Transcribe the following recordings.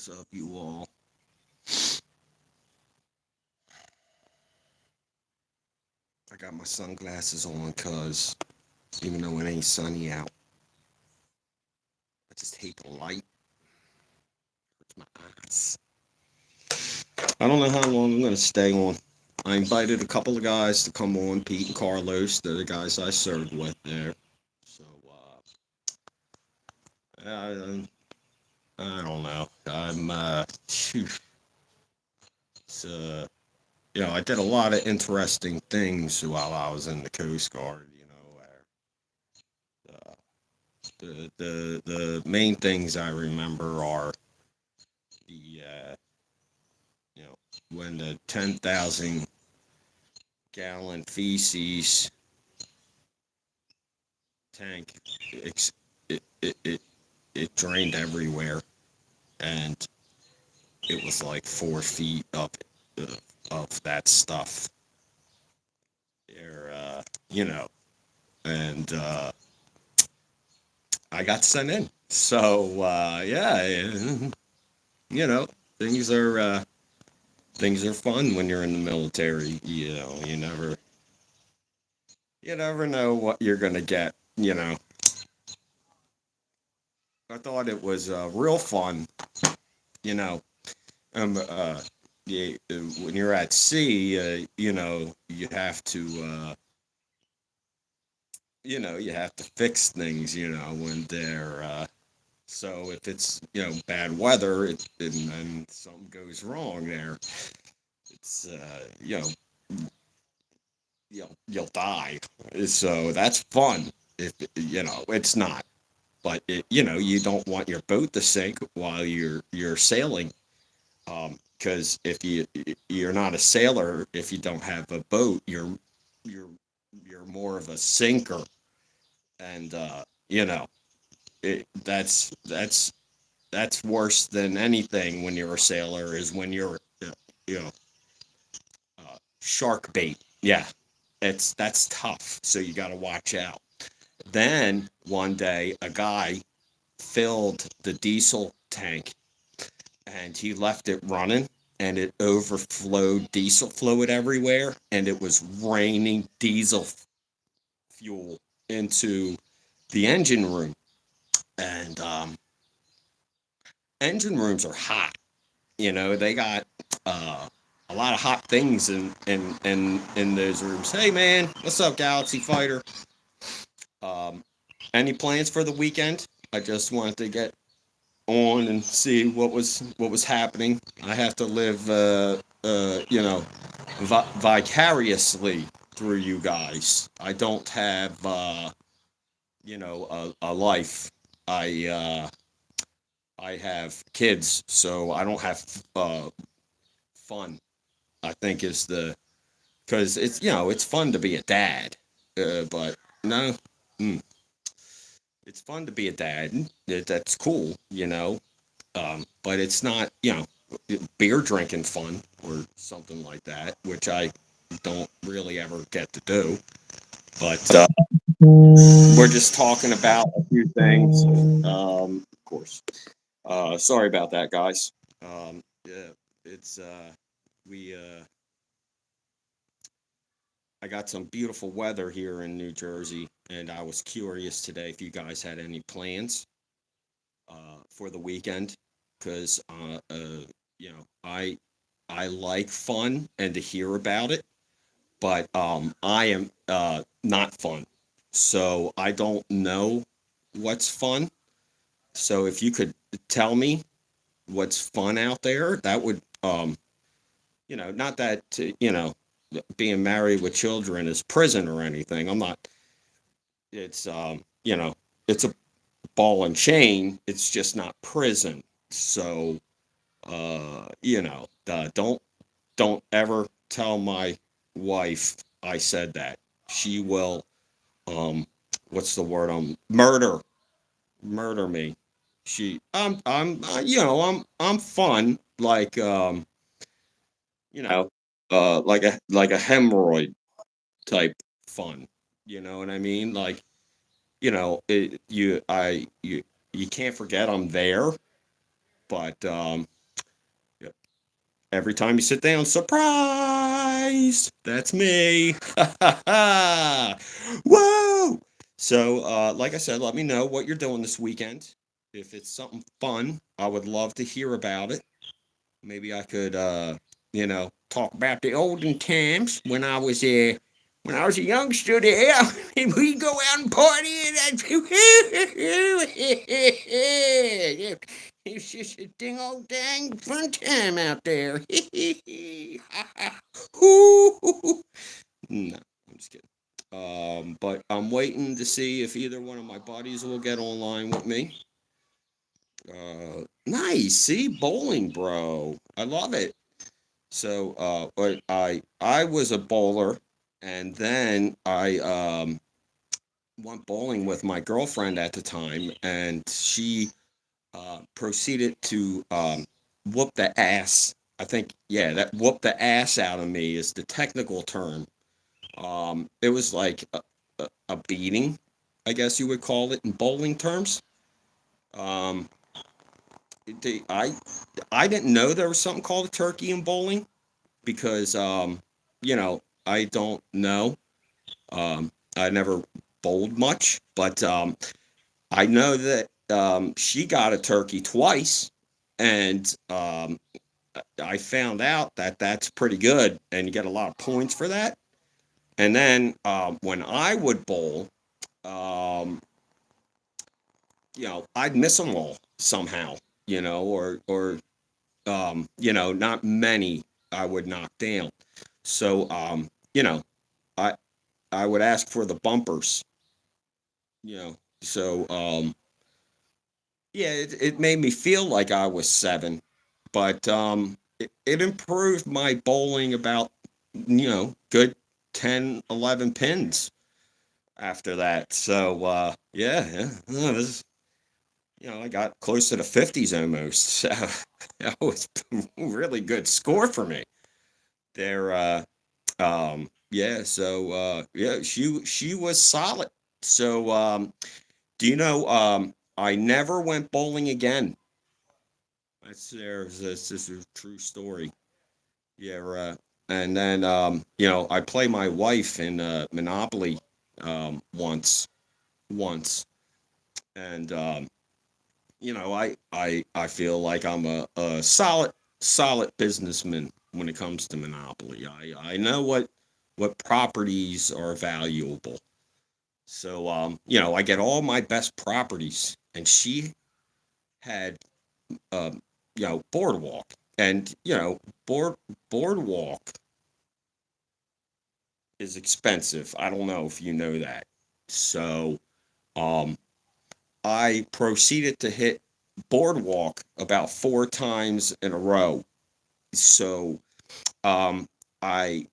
What's up, you all? I got my sunglasses on because even though it ain't sunny out, I just hate the light. Hurts my eyes. I don't know how long I'm going to stay on. I invited a couple of guys to come on, Pete and Carlos. They're the guys I served with there. So, I, I don't know. Phew, it's, I did a lot of interesting things while I was in the Coast Guard, uh, the main things I remember are the you know when the 10,000 gallon feces tank ex- it, it it it drained everywhere, and it was like 4 feet of that stuff there, and I got sent in. So yeah, you know things are things are fun when you're in the military. You never know what you're gonna get. I thought it was real fun. You know, um, uh, when you're at sea, you have to, you have to fix things. When they're so if it's bad weather, and something goes wrong there, it's you'll die. So that's fun. If it's not. But you don't want your boat to sink while you're sailing, because if you're not a sailor, if you don't have a boat, you're you're more of a sinker, and that's worse than anything when you're a sailor is when you're you know shark bait. Yeah, that's tough. So you got to watch out. Then one day, a guy filled the diesel tank and he left it running, and it overflowed diesel fluid everywhere, and it was raining diesel fuel into the engine room. And engine rooms are hot. They got uh, a lot of hot things in those rooms. Hey man, what's up, Galaxy Fighter? Um, any plans for the weekend? I just wanted to get on and see what was happening. I have to live, vicariously through you guys. I don't have, a life. I I have kids, so I don't have fun. I think is the because it's fun to be a dad, but no, mm, it's fun to be a dad. That's cool, but it's not, beer drinking fun or something like that, which I don't really ever get to do. But we're just talking about a few things. Of course. Sorry about that, guys. Yeah, it's we I got some beautiful weather here in New Jersey, and I was curious today if you guys had any plans for the weekend, because I like fun and to hear about it, but I am not fun, so I don't know what's fun. So if you could tell me what's fun out there, that would not that being married with children is prison or anything. I'm not. It's it's a ball and chain. It's just not prison. So don't ever tell my wife I said that. She will um what's the word, murder me. I'm fun, like you know like a hemorrhoid type fun. You know what I mean? Like, you can't forget I'm there, But yep, every time you sit down, surprise! That's me. Whoa! So, like I said, let me know what you're doing this weekend. If it's something fun, I would love to hear about it. Maybe I could, talk about the olden times when I was a youngster there, and we go out and party, and it's just a ding old dang fun time out there. No, I'm just kidding. But I'm waiting to see if either one of my buddies will get online with me. Nice. See, bowling, bro. I love it. So, but I was a bowler, and then I went bowling with my girlfriend at the time, and she proceeded to whoop the ass. I think, yeah, that whoop the ass out of me is the technical term. It was like a beating, I guess you would call it in bowling terms. Um, the, I didn't know there was something called a turkey in bowling because I don't know. I never bowled much, but I know that she got a turkey twice, and I found out that that's pretty good, and you get a lot of points for that. And then when I would bowl, um, I'd miss them all somehow, or not many I would knock down. So, I I would ask for the bumpers, you know. So, yeah, it made me feel like I was seven, but it improved my bowling about, good 10, 11 pins after that. So, yeah, I got close to the 50s almost. So that was a really good score for me. There, yeah, so, yeah, she was solid. So, do you know, I never went bowling again. This is a true story. Yeah, and then, I play my wife in Monopoly once, and I feel like I'm a solid businessman when it comes to Monopoly. I know what properties are valuable. So, I get all my best properties, and she had, Boardwalk, and Boardwalk is expensive. I don't know if you know that. So, um, I proceeded to hit Boardwalk about four times in a row. So, um, I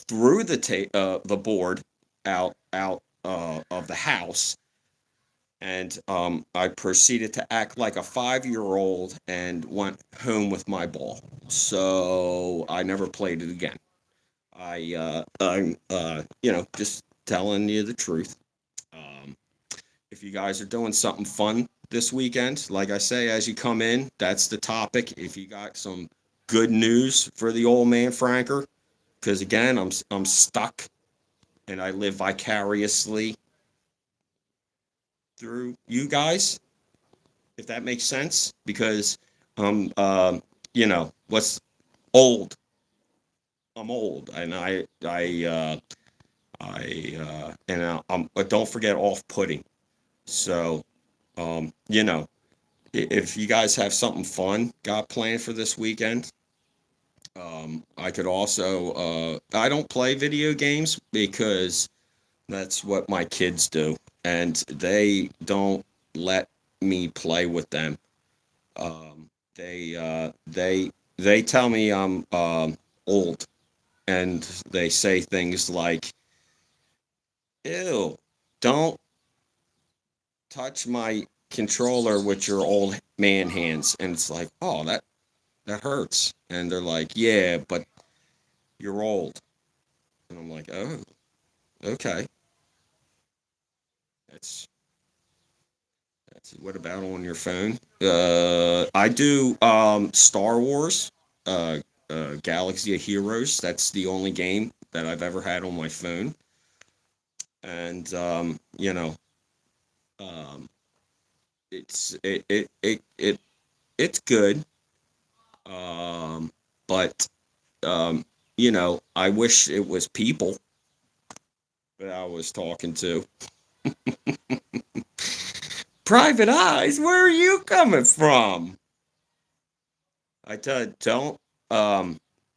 threw the board out of the house, and I proceeded to act like a 5-year-old and went home with my ball. So I never played it again. I'm just telling you the truth. Um, if you guys are doing something fun this weekend, like I say, as you come in, that's the topic. If you got some good news for the old man Franker, because again, I'm stuck and I live vicariously through you guys, if that makes sense, because what's old. I'm old, and but don't forget off-putting. So, if you guys have something fun got planned for this weekend, I could also, I don't play video games because that's what my kids do, and they don't let me play with them. They tell me I'm old, and they say things like, "Ew, don't touch my controller with your old man hands." And it's like, "Oh, that hurts." And they're like, "Yeah, but you're old." And I'm like, "Oh, okay, that's What about on your phone? I do Star Wars, uh, Galaxy of Heroes. That's the only game that I've ever had on my phone, and um, it's good. Um, but I wish it was people that I was talking to. Private Eyes, where are you coming from? I tell you, don't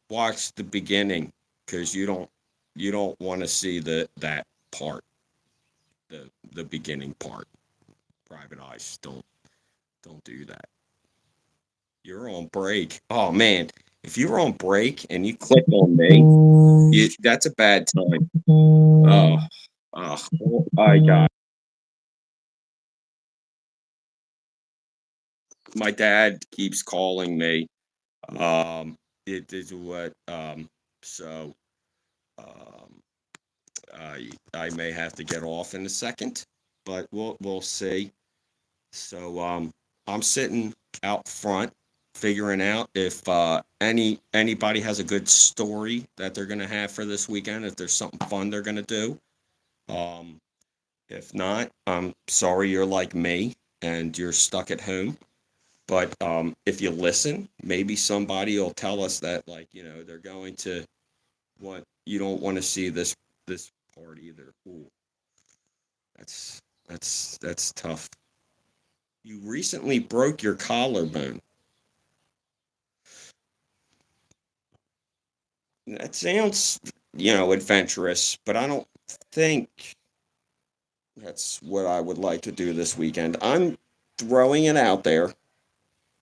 watch the beginning because you don't want to see that part, the beginning part. Private Eyes, don't do that. You're on break. Oh man, if you're on break and you click on me, that's a bad time. Oh, I got. My dad keeps calling me. It is what. So um, I may have to get off in a second, but we'll see. So I'm sitting out front, figuring out if anybody has a good story that they're gonna have for this weekend. If there's something fun they're gonna do. Um, if not, I'm sorry you're like me and you're stuck at home. But if you listen, maybe somebody will tell us that, like, they're going to want you don't want to see this part either. Ooh, that's tough. You recently broke your collarbone. That sounds, adventurous, but I don't think that's what I would like to do this weekend. I'm throwing it out there.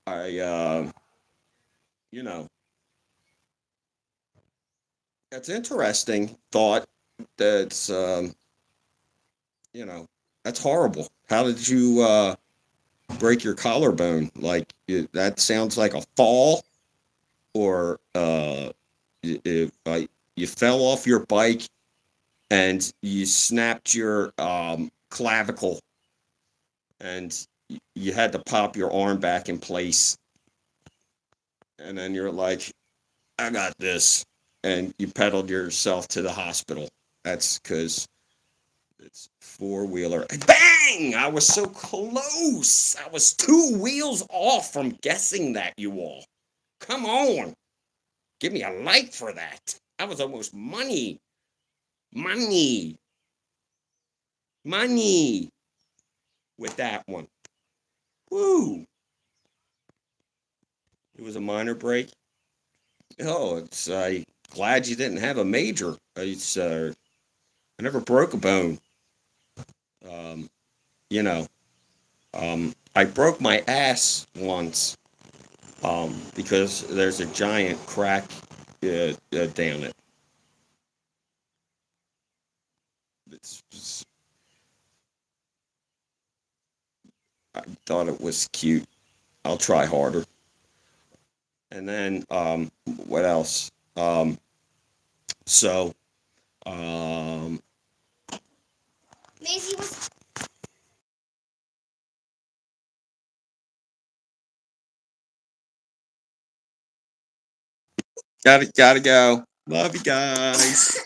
I, you know, that's interesting thought. That's, you know, that's horrible. How did you break your collarbone? Like that sounds like a fall, or you fell off your bike and you snapped your clavicle, and you had to pop your arm back in place, and then you're like, I got this, and you pedaled yourself to the hospital. That's because it's four-wheeler. Bang! I was so close. I was two wheels off from guessing that, you all. Come on. Give me a like for that. That was almost money. Money. Money with that one. Woo. It was a minor break. Oh, it's glad you didn't have a major. I never broke a bone. Um, you know, I broke my ass once because there's a giant crack down it. It's, I thought it was cute. I'll try harder. And then what else? So um, Maisie was. Gotta go. Love you guys.